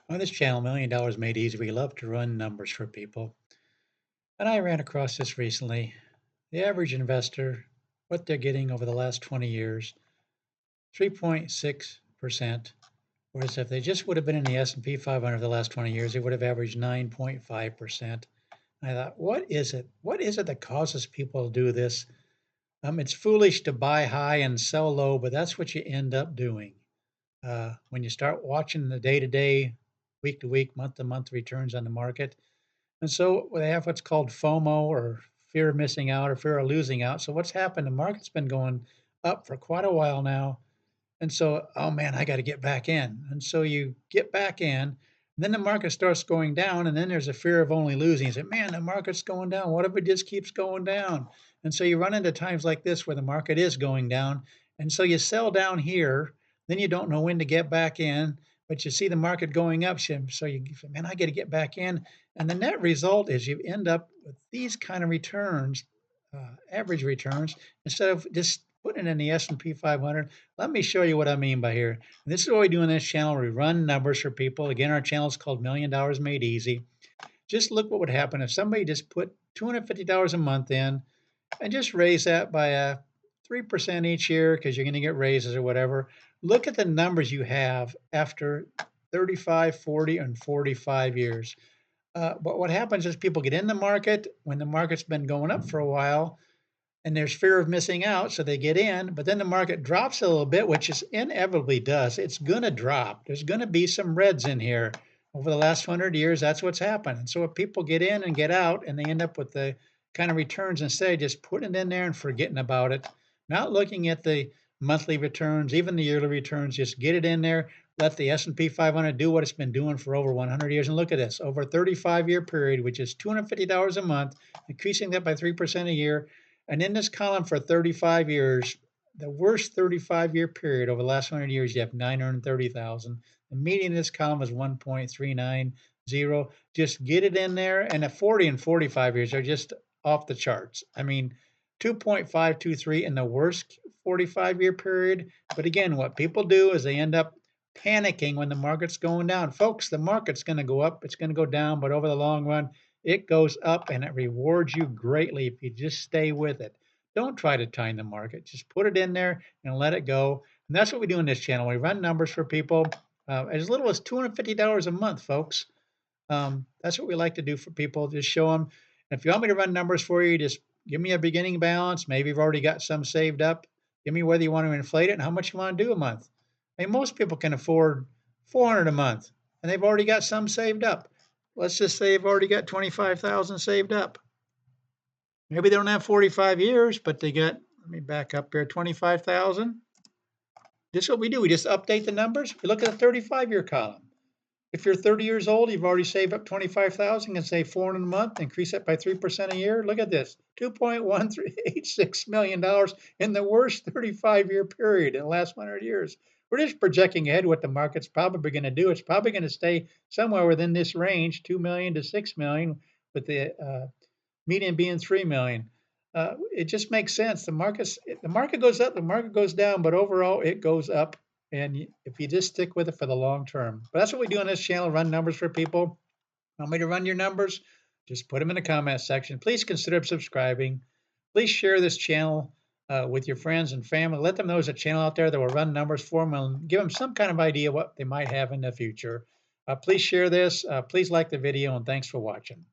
On this channel, Million Dollars Made Easy, we love to run numbers for people. And I ran across this recently. The average investor, what they're getting over the last 20 years, 3.6%. Whereas if they just would have been in the S&P 500 for the last 20 years, they would have averaged 9.5%. I thought, what is it? What is it that causes people to do this? It's foolish to buy high and sell low, but that's what you end up doing. When you start watching the day to day, week to week, month to month returns on the market. And so they have what's called FOMO or fear of missing out or fear of losing out. So what's happened? The market's been going up for quite a while now. And so, oh man, I got to get back in. And so you get back in, and then the market starts going down, and then there's a fear of only losing. You say, man, the market's going down. What if it just keeps going down? And so you run into times like this where the market is going down. And so you sell down here, then you don't know when to get back in, but you see the market going up. So you say, man, I got to get back in. And the net result is you end up with these kind of returns, average returns, instead of just putting it in the S&P 500. Let me show you what I mean by here. This is what we do on this channel. We run numbers for people. Again, our channel is called Million Dollars Made Easy. Just look what would happen if somebody just put $250 a month in and just raise that by 3% each year because you're going to get raises or whatever. Look at the numbers you have after 35, 40, and 45 years. But what happens is people get in the market when the market's been going up for a while and there's fear of missing out, so they get in, but then the market drops a little bit, which is inevitably does. It's going to drop. There's going to be some reds in here. Over the last 100 years, that's what's happened. And so if people get in and get out, and they end up with the kind of returns instead of just putting it in there and forgetting about it, not looking at the monthly returns, even the yearly returns, just get it in there. Let the S&P 500 do what it's been doing for over 100 years. And look at this, over a 35-year period, which is $250 a month, increasing that by 3% a year. And in this column for 35 years, the worst 35-year period over the last 100 years, you have 930,000. The median in this column is 1.390. Just get it in there. And the 40 and 45 years are just off the charts. I mean, 2.523 in the worst 45-year period. But again, what people do is they end up panicking when the market's going down. Folks, the market's going to go up, it's going to go down, but over the long run, it goes up and it rewards you greatly if you just stay with it. Don't try to time the market. Just put it in there and let it go. And that's what we do in this channel. We run numbers for people as little as $250 a month, folks. That's what we like to do for people. Just show them. And if you want me to run numbers for you, just give me a beginning balance. Maybe you've already got some saved up. Give me whether you want to inflate it and how much you want to do a month. I mean, most people can afford 400 a month, and they've already got some saved up. Let's just say they've already got 25,000 saved up. Maybe they don't have 45 years, but they got, let me back up here, 25,000. This is what we do. We just update the numbers. We look at the 35-year column. If you're 30 years old, you've already saved up 25,000 and save 400 a month, increase that by 3% a year. Look at this, $2.186 million in the worst 35-year period in the last 100 years. We're just projecting ahead what the market's probably going to do. It's probably going to stay somewhere within this range, 2 million to 6 million, with the median being 3 million. It just makes sense. The market goes up, the market goes down, but overall it goes up. And if you just stick with it for the long term. But that's what we do on this channel, run numbers for people. Want me to run your numbers? Just put them in the comment section. Please consider subscribing. Please share this channel with your friends and family. Let them know there's a channel out there that will run numbers for them and give them some kind of idea what they might have in the future. Please share this. Please like the video, and thanks for watching.